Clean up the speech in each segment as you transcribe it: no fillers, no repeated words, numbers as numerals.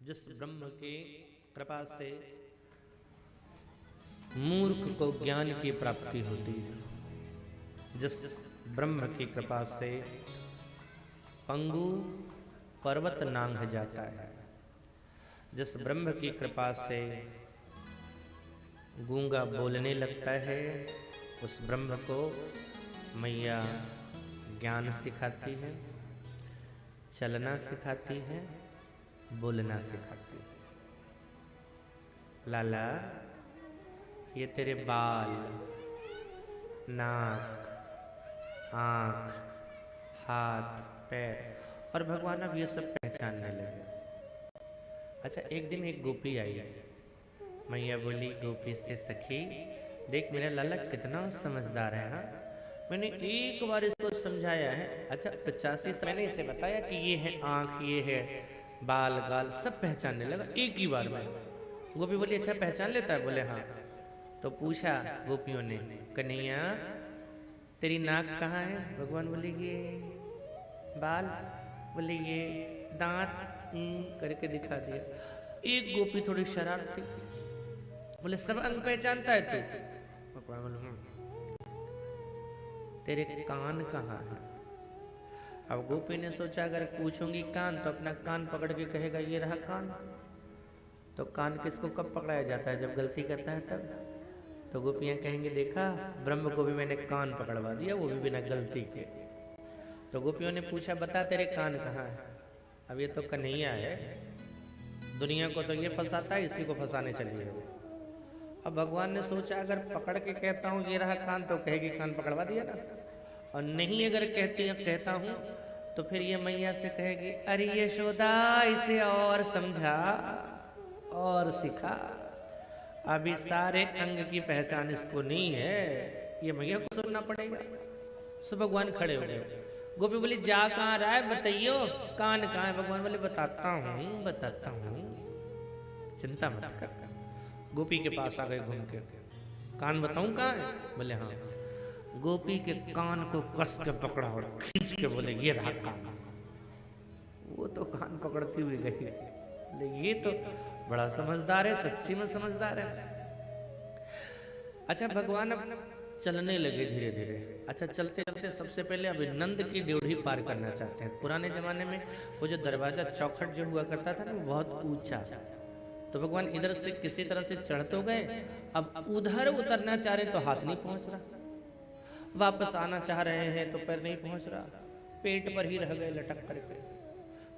जिस ब्रह्म के कृपा से मूर्ख को ज्ञान की प्राप्ति होती है, जिस ब्रह्म की कृपा से पंगु पर्वत नांग जाता है, जिस ब्रह्म की कृपा से गूंगा बोलने लगता है, उस ब्रह्म को मैया ज्ञान सिखाती है, चलना सिखाती है, बोलना सिखाती है। लाला, ये तेरे बाल, नाक, आँख, हाथ, पैर और भगवान अब ये सब पहचानने लगे। अच्छा, एक दिन एक गोपी आई, मैया बोली गोपी से, सखी देख मेरा लाला कितना समझदार है। हाँ, मैंने एक बार इसको समझाया है। अच्छा, 85 मैंने इसे बताया कि ये है आँख, ये है बाल, गाल, सब पहचानने लगा एक ही बार में। गोपी बोली अच्छा पहचान लेता है? बोले हाँ। तो पूछा गोपियों ने, कन्हैया तेरी नाक कहाँ है? भगवान बोले ये बाल, बोले ये दांत, करके दिखा दिया। एक गोपी थोड़ी शरारती, बोले सब अंग पहचानता है तू? भगवान बोले तेरे कान कहाँ है? अब गोपी ने सोचा अगर पूछूंगी कान तो अपना कान पकड़ के कहेगा ये रहा कान। तो कान किसको कब पकड़ाया जाता है? जब गलती करता है तब। तो गोपियां कहेंगे देखा, ब्रह्म को भी मैंने कान पकड़वा दिया, वो भी बिना गलती के। तो गोपियों ने पूछा बता तेरे कान कहाँ है? अब ये तो कन्हैया है, दुनिया को तो ये फंसाता है, इसी को फंसाने चलिए। अब भगवान ने सोचा अगर पकड़ के कहता हूँ ये रहा कान तो कहेगी कान पकड़वा दिया ना, और नहीं अगर कहता हूँ तो फिर ये मैया से कहेगी अरे यशोदा इसे और समझा और सिखा। अभी सारे अंग की पहचान इसको नहीं है, ये मैया को सुनना पड़ेगा। सो भगवान खड़े हो गए। गोपी बोली जा कहाँ रहा है बताइयो, कान कहाँ है? भगवान बोले बताता हूँ, चिंता मत कर। गोपी के पास आ गए घूम के, कान बताऊं कहाँ है? बोले हाँ। गोपी के कान को कस के पकड़ा और खींच के बोले ये रहा कान। वो तो कान पकड़ती हुई गई, बोले ये तो बड़ा समझदार है, सच्ची में समझदार है। अच्छा, भगवान अब चलने लगे धीरे धीरे। अच्छा, चलते चलते सबसे पहले अभी नंद की ड्योढ़ी पार करना चाहते हैं। पुराने जमाने में वो जो दरवाजा चौखट जो हुआ करता था ना, वो बहुत ऊंचा, तो भगवान इधर से किसी तरह से चढ़ तो गए, अब उधर उतरना चाह रहे तो हाथ नहीं पहुंच रहा, वापस आना चाह रहे हैं तो पैर नहीं पहुंच रहा, पेट पर ही रह गए लटक करके।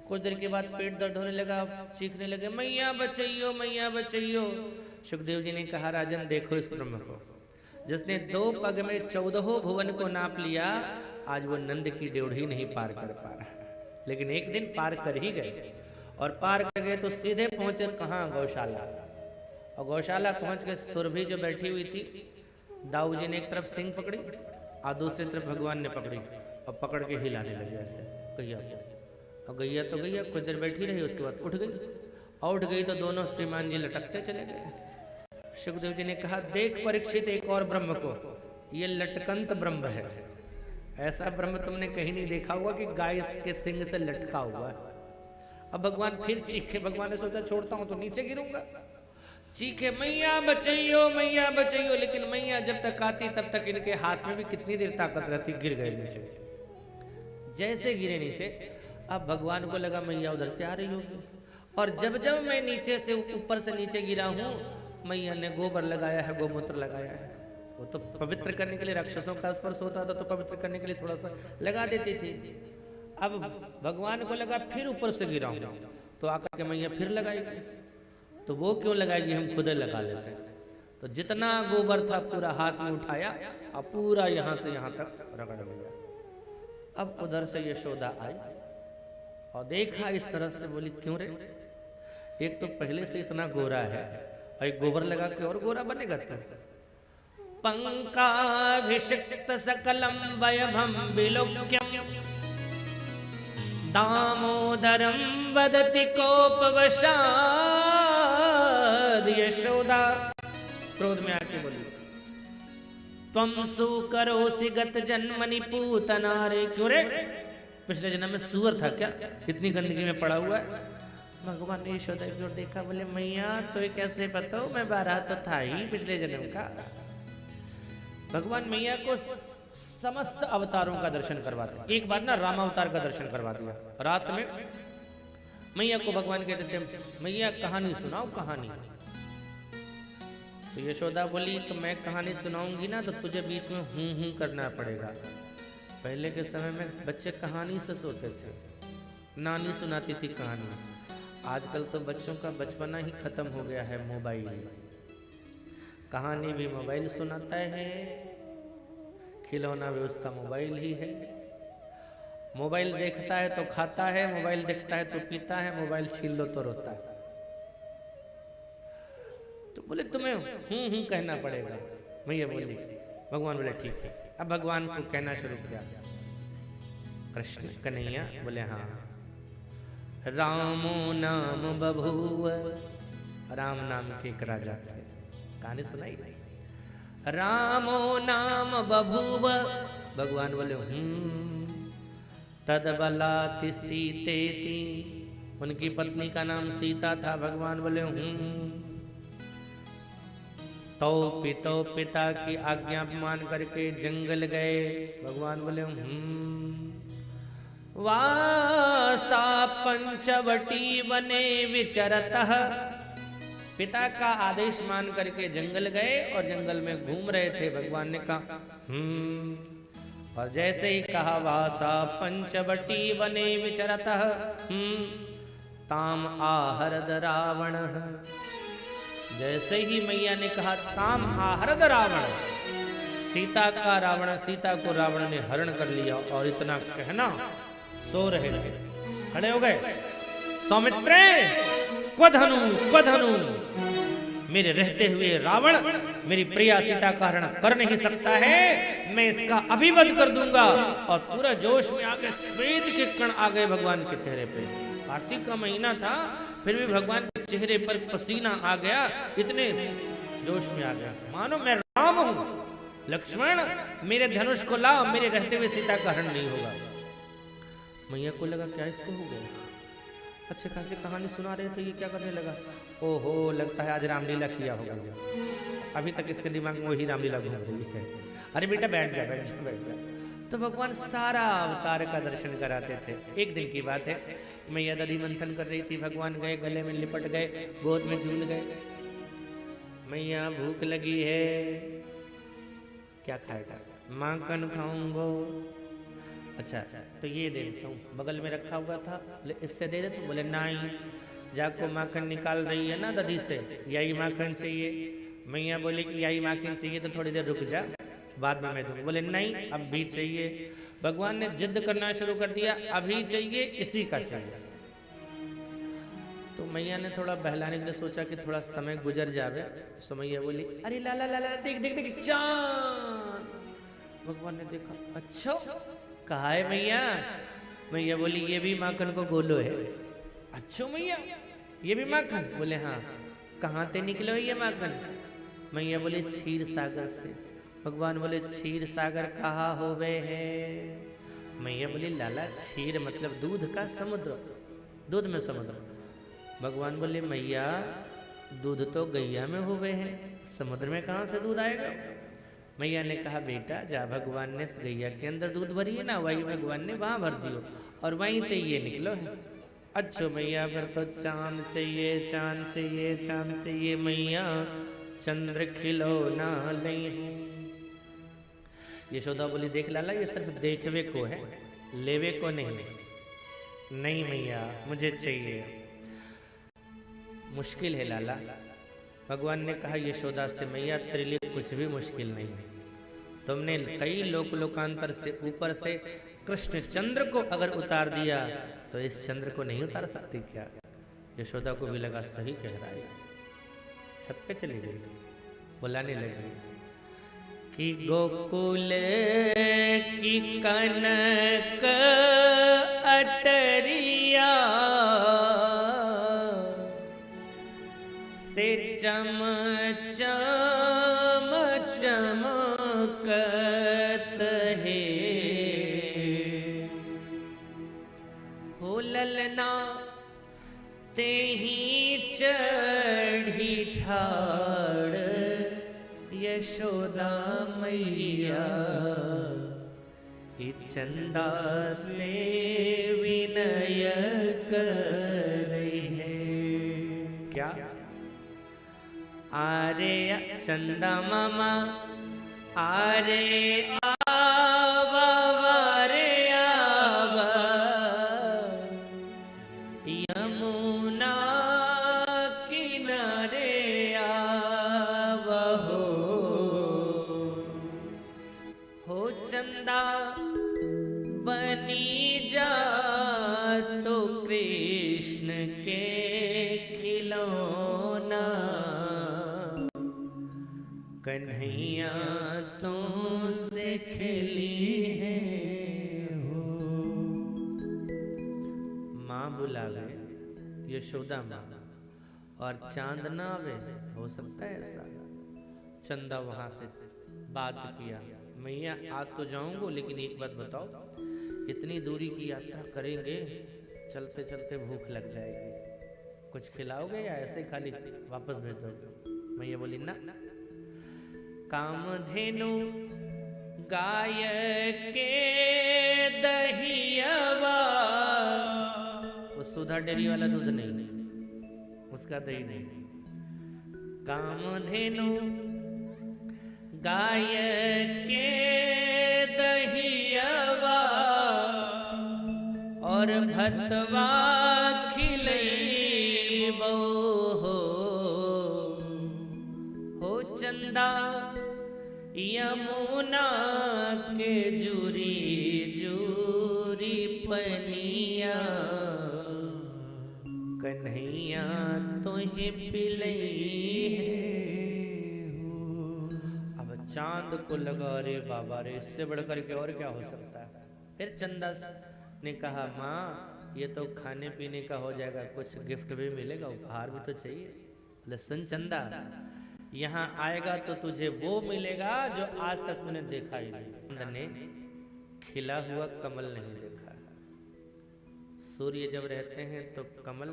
कुछ देर के बाद पेट दर्द होने लगा, चीखने लगे मैया बचैयो, मैया बचैयो। सुखदेव जी ने कहा राजन देखो इस ब्रह्म को, जिसने 2 पग में 14 भुवन को नाप लिया, आज वो नंद की ड्योढ़ी नहीं पार कर पा रहा, लेकिन एक दिन पार कर ही गए। और पार कर गए तो सीधे पहुंचे कहाँ? गौशाला। और गौशाला पहुंच के सुरभि जो बैठी हुई थी, दाऊ जी ने एक तरफ सिंह पकड़ी और दूसरी तरफ भगवान ने पकड़ी, और पकड़ के हिलाने लगे ऐसे गैया को। और गैया तो गैया कुछ देर बैठी रही, उसके बाद उठ गई, और उठ गई तो दोनों श्रीमान जी लटकते चले गए। सुखदेव जी ने कहा देख परीक्षित एक और ब्रह्म को, ये लटकंत ब्रह्म है। ऐसा ब्रह्म तुमने कहीं नहीं देखा होगा कि गाय के सिंग से लटका हुआ है। अब भगवान फिर चीखे, भगवान ने सोचा छोड़ता हूं तो नीचे गिरूंगा, चीखे मैया बचैयो, मैया बचैयो। लेकिन मैया जब तक आती तब तक इनके हाथ में भी कितनी देर ताकत रहती, गिर गए नीचे। जैसे गिरे नीचे, अब भगवान को लगा मैया उधर से आ रही होगी, और जब जब मैं नीचे से ऊपर से नीचे गिरा हूं, मैया ने गोबर लगाया है, गोमूत्र लगाया है। वो तो पवित्र करने के लिए, राक्षसों का स्पर्श होता था तो पवित्र करने के लिए थोड़ा सा लगा देती थी। अब भगवान को लगा फिर ऊपर से गिरा हूं, तो आकर के मैया फिर लगाएगी, तो वो क्यों लगाएगी, हम खुद लगा लेते हैं। तो जितना गोबर था पूरा हाथ में उठाया और पूरा यहाँ से यहाँ तक रगड़ लिया। अब उधर से यशोदा आई और देखा इस तरह से, बोली क्यों रे, एक तो पहले से इतना गोरा है और एक गोबर लगा के और गोरा बनेगा तो। पंकाभिषिक्त सकलम वैभवम विलोक्यम दामोदरम वदति कोपवशाद। यशोदा क्रोध में आके बोली त्वं सुकरोसि गत जन्मनि पूतना रे। क्यों रे, पिछले जन्म में सुअर था क्या, इतनी गंदगी में पड़ा हुआ है? भगवान ने यशोदा की ओर देखा, बोले मैया तो ये कैसे पता हो, मैं 12 तो था ही पिछले जन्म का। भगवान मैया को समस्त अवतारों का दर्शन करवाते। एक बार ना राम अवतार का दर्शन करवा दिया। रात में मैया को भगवान कहते थे, मैया कहानी सुनाओ कहानी। तो यशोदा बोली, तो मैं कहानी सुनाऊंगी ना तो तुझे बीच में हूं करना पड़ेगा। पहले के समय में बच्चे कहानी से सोते थे, नानी सुनाती थी कहानी। आजकल तो बच्चों का बचपना ही खत्म हो गया है। मोबाइल, कहानी भी मोबाइल सुनाता है, खिलौना भी उसका मोबाइल ही है। मोबाइल देखता है तो खाता है, मोबाइल देखता है तो पीता है, मोबाइल छीन लो तो रोता है। तो बोले तुम्हें हूं कहना पड़ेगा। मैया बोली, भगवान बोले ठीक है। अब भगवान को कहना शुरू किया, कृष्ण कन्हैया। बोले हाँ। रामो नाम बभूव, राम नाम के एक राजा थे। कहानी सुनाई। रामो नाम बभूव, भगवान बोले तद बलाति सीतेति, उनकी पत्नी का नाम सीता था। भगवान बोले तो पिता की आज्ञा मान करके जंगल गए। भगवान बोले वासा पंचवटी वने विचरतः, पिता का आदेश मान करके जंगल गए और जंगल में घूम रहे थे। भगवान ने कहा और जैसे ही कहा वासा पंचवटी वने विचरतः ताम आहरद रावण, जैसे ही मैया ने कहा ताम आहरद रावण, सीता को रावण ने हरण कर लिया। और इतना कहना, सो रहे थे, खड़े हो गए। सौमित्रे क्वधनु, मेरे रहते हुए रावण मेरी प्रिया सीता का हरण कर नहीं सकता है, मैं इसका अभिवध कर दूंगा। और पूरा जोश में आके स्वेद के कण आ गए भगवान के चेहरे पे। कार्तिक का महीना था, फिर भी भगवान के चेहरे पर पसीना आ गया, इतने जोश में आ गया मानो मैं राम हूं। लक्ष्मण मेरे धनुष को लाओ, मेरे रहते हुए सीता का हरण नहीं होगा। मैया को लगा क्या इसको हो गया, अच्छे खासी कहानी सुना रहे थे, ये क्या करने लगा। ओहो, लगता है आज रामलीला किया होगा। अभी तक इसके दिमाग में वही रामलीला घूम रही है। अरे बेटा बैठ जा बैठ जा बैठ जा। तो भगवान सारा अवतार का दर्शन कराते थे। एक दिन की बात है, मैया दधि मंथन कर रही थी, भगवान गए, गले में लिपट गए, गोद में झूल गए। मैया भूख लगी है, क्या खाएगा, माखन खाऊंगो। अच्छा तो ये दे देता हूँ, बगल में रखा हुआ था, इससे दे दे। तो बोले नहीं, जाको माखन निकाल रही है ना दधी से, यही माखन चाहिए। मैया बोली कि यही माखन चाहिए तो थोड़ी देर रुक जा, बाद में मैं दूंगा। बोले नहीं, अब भी चाहिए। भगवान ने जिद करना शुरू कर दिया, अभी चाहिए, इसी का चाहिए। तो मैया ने थोड़ा बहलाने के लिए सोचा कि थोड़ा समय गुजर जावे। तो मैया बोली अरे ला ला ला ला, देख देख देख चांद। भगवान ने देखा, अच्छा कहा है मैया। मैया बोली ये भी माखन को गोलो है। अच्छा मैया ये भी माखन? बोले हाँ। कहाँ से निकलो ये माखन? मैया बोले क्षीर सागर से। भगवान बोले क्षीर सागर कहाँ होवे है? मैया बोली लाला क्षीर मतलब दूध का समुद्र, दूध में समुद्र। भगवान बोले मैया दूध तो गैया में होवे है, समुद्र में कहाँ से दूध आएगा? मैया ने कहा बेटा जा भगवान ने गैया के अंदर दूध भरी है ना, वही भगवान ने वहां भर दियो और वहीं से ये निकलो है। अच्छा मैया फिर तो चांद चाहिए, चांद चाहिए, चांद चाहिए। मैया चंद्र खिलौना नहीं। यशोदा बोली देख लाला ये सिर्फ देखवे को है, लेवे को नहीं। नहीं मैया मुझे चाहिए। मुश्किल है लाला। भगवान ने कहा यशोदा से मैया तेरे लिए कुछ भी मुश्किल नहीं है। तुमने कई लोकांतर से ऊपर से कृष्ण चंद्र को अगर उतार दिया तो इस चंद्र को नहीं उतार सकती क्या? यशोदा को भी लगा सही कह रहा है। छत पे चली गई, बुलाने लगी कि गोकुल की कनक अटरिया से चम चम चमकत है। हो ललना ते ही चढ़ी ठाड़ यशोदा मैया, कि चंदा से विनय करे है। क्या आरे चंदा मामा आरे आवा रे आवा, यमुना किनारे आवा हो चंदा बनी जा तो कृष्ण के खिलौना, कन्हैया तुमसे खेली है हो। माँ बुलावे यशोदा माँ और चांद ना आवे, हो सकता है ऐसा? चंदा वहां से बात किया, मैया आज तो जाऊंगा लेकिन एक बात बताओ, इतनी दूरी की यात्रा करेंगे, चलते चलते भूख लग जाएगी, कुछ खिलाओगे या ऐसे खाली वापस भेज दोगे? मैया बोली ना, कामधेनु गाय के दहियावा, वो सुधा डेरी वाला दूध नहीं, उसका दही नहीं, कामधेनु गाय के दहियावा और भतवा खिलैबो हो चंदा यमुना के जूरी जूरी पनिया, कन्हैया तोहे पिलई है हो। अब चांद को लगा, रे बाबा रे, इससे बढ़कर के और क्या हो सकता है? फिर चंदा ने कहा, माँ ये तो खाने पीने का हो जाएगा, कुछ गिफ्ट भी मिलेगा, उपहार भी तो चाहिए। बोले सुन चंदा, यहाँ आएगा तो तुझे वो मिलेगा जो आज तक तूने देखा ही नहीं। चंदा ने खिला हुआ कमल नहीं देखा। सूर्य जब रहते हैं तो कमल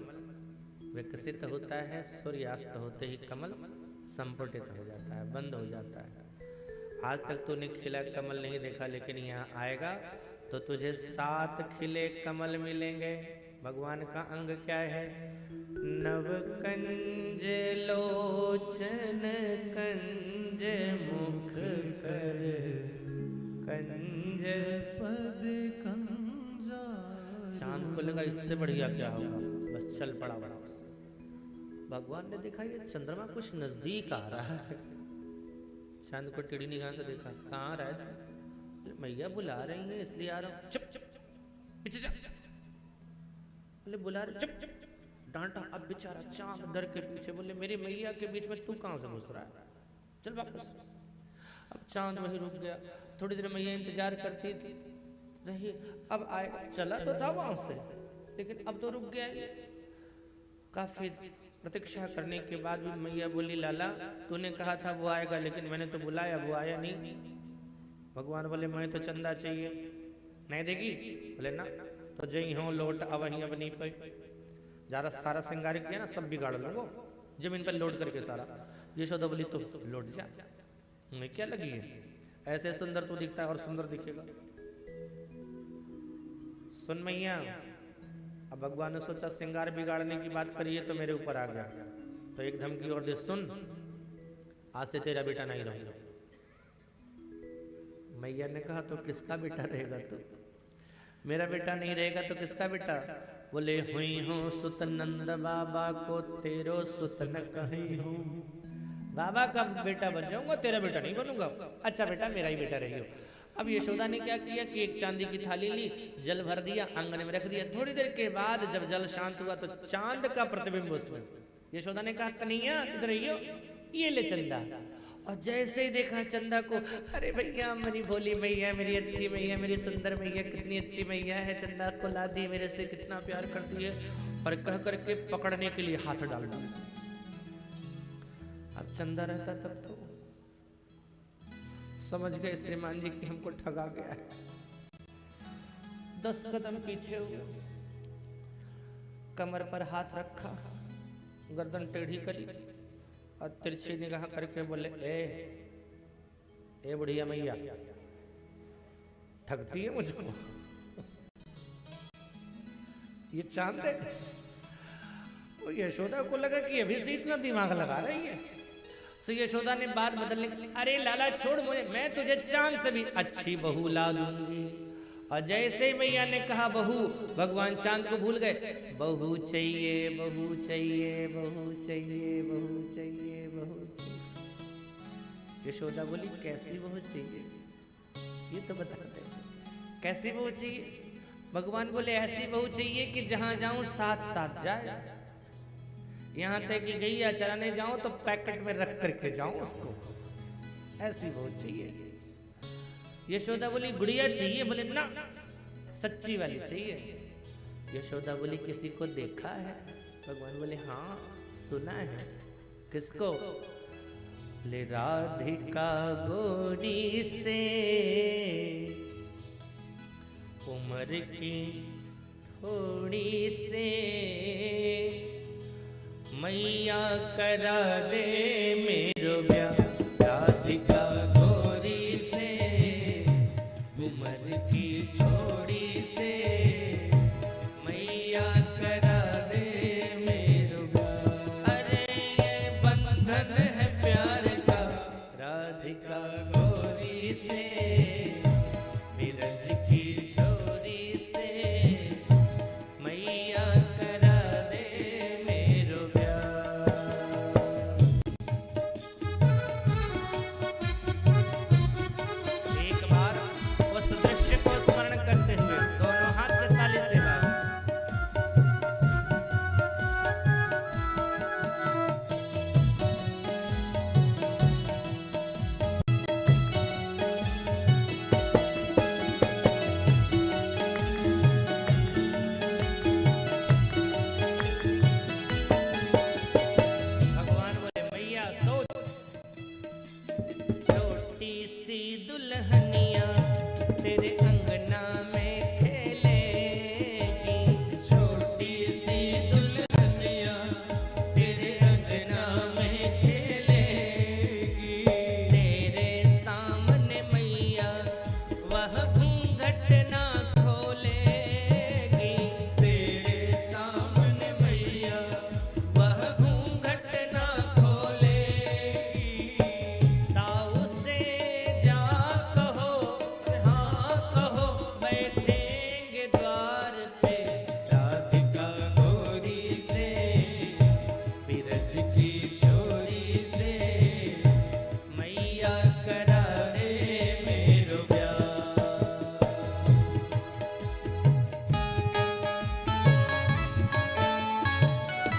विकसित होता है, सूर्यास्त होते ही कमल संपुटित हो जाता है, बंद हो जाता है। आज तक तूने खिला कमल नहीं देखा, लेकिन यहाँ आएगा तो तुझे 7 खिले कमल मिलेंगे। भगवान का अंग क्या है? नव कंज लोचन कंज मुख कर, कंज पद कंजा। चांद को लगा इससे बढ़िया क्या होगा, बस चल पड़ा बड़ा। भगवान ने देखा ये चंद्रमा कुछ नजदीक आ रहा है। चांद को टेढ़ी निगाह से देखा, कहाँ आ रहा है? मैया बुला रही है इसलिए आ रहा हूँ। चुप चुप पीछे जा। बोले बुला रहे, चुप चुप। डांटा। अब बेचारा चांद डर के पीछे, बोले मेरी मैया के बीच में तू कहाँ से घुस रहा है, चल वापस। अब चांद वहीं रुक गया। थोड़ी देर मैया इंतजार करती रही, अब आए। चला तो था वहां से, लेकिन अब तो रुक गया। काफी प्रतीक्षा करने के बाद भी मैया बोली, लाला तूने कहा था वो आएगा, लेकिन मैंने तो बुलाया, वो आया नहीं। भगवान बोले मैं तो चंदा चाहिए, नहीं देगी? बोले ना, तो जई हो लौट अब अब नहीं पाई। जरा सारा श्रृंगार किया ना, सब बिगाड़ लूंगा जमीन पर लोड करके सारा। यशोदा बोली तो लौट जा, मैं क्या लगी है, ऐसे सुंदर तो दिखता है और सुंदर दिखेगा। सुन मैया, अब भगवान ने सोचा श्रृंगार बिगाड़ने की बात करिए तो मेरे ऊपर आ गया, तो एक धमकी और दे, सुन आज से तेरा बेटा नहीं रहेगा। मैया ने कहा तो किसका बेटा रहेगा? तो मेरा बेटा नहीं रहेगा तो किसका बेटा? बोले हुई हूँ सुत नंद बाबा को तेरो सुत न कहीं हूँ। बाबा का बेटा बन जाऊंगा, तेरा बेटा नहीं बनूंगा। अच्छा बेटा मेरा ही बेटा रही हो। अब यशोदा ने क्या किया कि एक चांदी की थाली ली, जल भर दिया, आंगन में रख दिया। थोड़ी देर के बाद जब जल शांत हुआ तो चांद का प्रतिबिंब उसमें। यशोदा ने कहा कन्हैया इधर आइयो, ये ले चंदा। और जैसे ही देखा चंदा को, अरे भैया मेरी भोली मैया, मेरी अच्छी मैया, मेरी सुंदर मैया, कितनी अच्छी मैया है, चंदा को ला दी, मेरे से कितना प्यार करती है। और कह करके पकड़ने के लिए हाथ डाल दिया। अब चंदा रहता तब तो समझ गए श्रीमान जी कि हमको ठगा गया है। 10 कदम पीछे हो गया। कमर पर हाथ रखा, गर्दन टेढ़ी करी और तिरछी निगाह करके बोले, ए बुढ़िया मैया, ठगती है मुझको? ये चांद है। तो यशोदा को लगा कि अभी से इतना दिमाग लगा रही है। तो यशोदा ने बात बदलने, अरे लाला छोड़ मुझे, मैं तुझे चांद से भी अच्छी बहू ला दूंगी। और जैसे मैया ने कहा बहू, भगवान चांद को भूल गए। बहू चाहिए, बहू चाहिए, बहू चाहिए, बहू चाहिए, बहू चाहिए। यशोदा बोली, कैसी बहू चाहिए ये तो बता दे, कैसी बहू चाहिए? भगवान बोले, ऐसी बहू चाहिए कि जहां जाऊं साथ साथ जाए, यहां तक कि गैया चराने जाऊं तो पैकेट में रख करके जाऊं उसको, ऐसी बहू चाहिए। यशोदा बोली, गुड़िया चाहिए? बोले ना, सच्ची वाली चाहिए। यशोदा बोली, किसी को देखा है? भगवान बोले, हाँ सुना है। किसको? ले राधिका गोरी से उम्र की थोड़ी से, मैया करा दे मेरो ब्याह राधिका गोरी से, उम्र की छोड़ी से, मैया करा दे मेरो ब्याह। अरे ये बंधन है प्यार का राधिका गोरी से, बिरज की छोरी से, मैया करा दे मेरो ब्याह। एक बार उस दृश्य को स्मरण करते हुए दोनों हाथ से ताली से गाओ। भगवान बोले, मैया सोच, छोटी सी दुल्हनिया तेरे अंगना में खेलेगी, छोटी सी दुल्हनिया तेरे अंगना में खेलेगी, तेरे सामने मैया वह घूंघट ना खोलेगी, तेरे सामने मैया वह घूंघट ना खोलेगी। ताऊ से जा कहो, हाँ कहो, बैठेंगे द्वार पे राधिका गोरी से, बिरज की छोरी से, मैया करा दे मेरो ब्याह।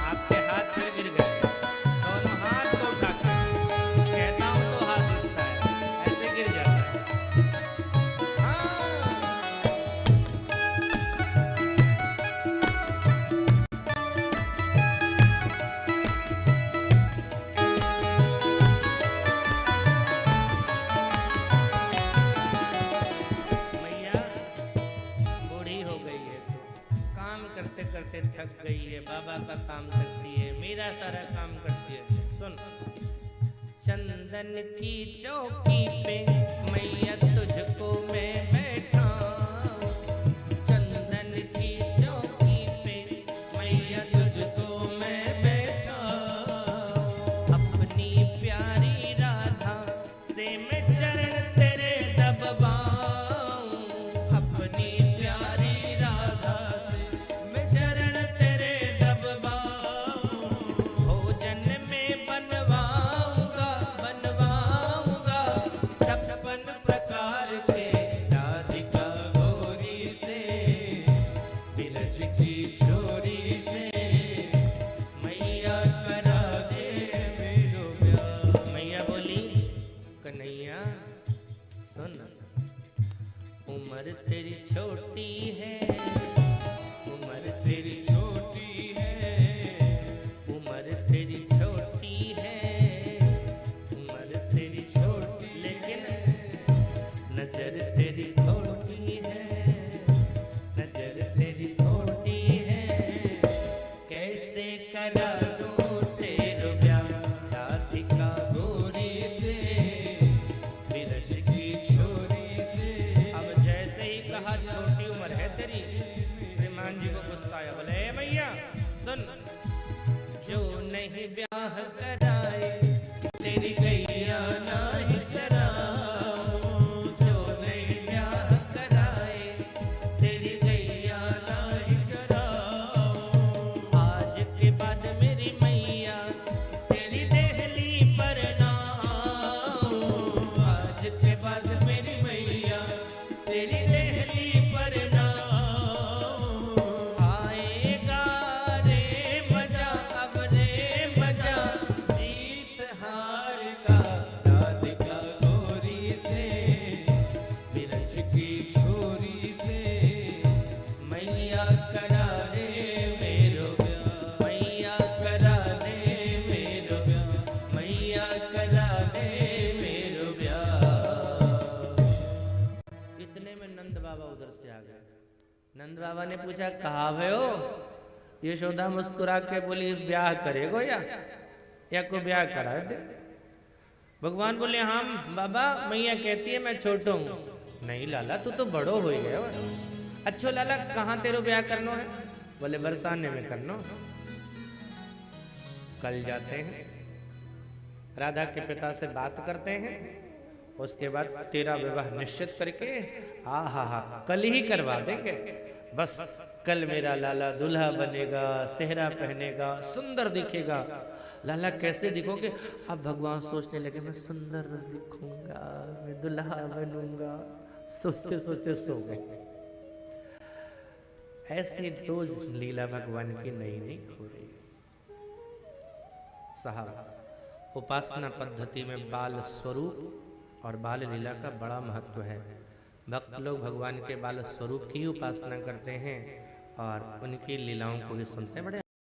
आपके हाथ फिर गिर गए, दोनों हाथ को उठाकर कहता हूं तो हाथ उठता है, ऐसे गिर जाता है। हाँ। मैया बूढ़ी हो गई है, काम करते करते थक गई है, बाबा का काम करती है, मेरा सारा काम करती है। सुन, चंदन की चौकी पे मैया तुझको मैं बैठाऊं, चंदन की चौकी पे मैया तुझको मैं बैठाऊं, अपनी प्यारी राधा से मैं चरण तेरे दबवाऊं, अपनी प्यारी राधा से मैं चरण तेरे दबवाऊं, भोजन में बनवाऊंगा बनवाऊंगा 56 प्रकार के राधिका गोरी से, बिरज की छोरी से, मैया करा दे मेरो ब्याह। मैया बोली, कन्हैया सुन, उम्र तेरी छोटी है, उम्र तेरी छोटी है, उम्र तेरी छोटी है, उम्र तेरी छोटी, लेकिन नजर तेरी थोड़ी है, नजर तेरी थोड़ी है, को गुस्सा आया, बोले ए मैया सुन, जो नहीं ब्याह कराए तेरी गैया नहीं चराओ, जो नहीं ब्याह कराए तेरी गैया नहीं चराओ। आज के बाद मेरी मैया तेरी देहली पर ना आओ, आज के बाद मेरी मैया तेरी देहली पर ना आओ। आएगा रे मजा, अब रे मजा, जीत हार का राधिका गोरी से, बिरज की छोरी से, मैया करा दे मेरो ब्याह, मैया करा दे मेरो ब्याह, मैया करा दे मेरो ब्याह। इतने में नंद बाबा उधर से आ गए। नंद बाबा ने पूछा कहाँ हुए हो? यशोदा मुस्कुरा के बोली ब्याह करेगो या को ब्याह करा दे? भगवान बोले हाँ बाबा, मैया कहती है मैं छोटो हूँ। नहीं लाला तू तो बड़ो हो गया। अच्छो लाला कहाँ तेरो ब्याह करनो है? बोले बरसाने में करनो। कल जाते हैं, राधा के पिता से बात करते हैं, उसके बाद तेरा विवाह निश्चित करके हा कल ही करवा देंगे। बस कल मेरा लाला दूल्हा बनेगा, सेहरा पहनेगा, सुंदर दिखेगा। लाला कैसे दिखोगे? अब भगवान सोचने लगे मैं सुंदर दिखूंगा, मैं दूल्हा बनूंगा। सोचते सोचते सो गए। ऐसी रोज लीला भगवान की नई नई हो रही। साहब, उपासना पद्धति में बाल स्वरूप और बाल लीला का बड़ा महत्व है। भक्त लोग भगवान के बाल स्वरूप की उपासना करते हैं और उनकी लीलाओं को भी सुनते हैं। बड़े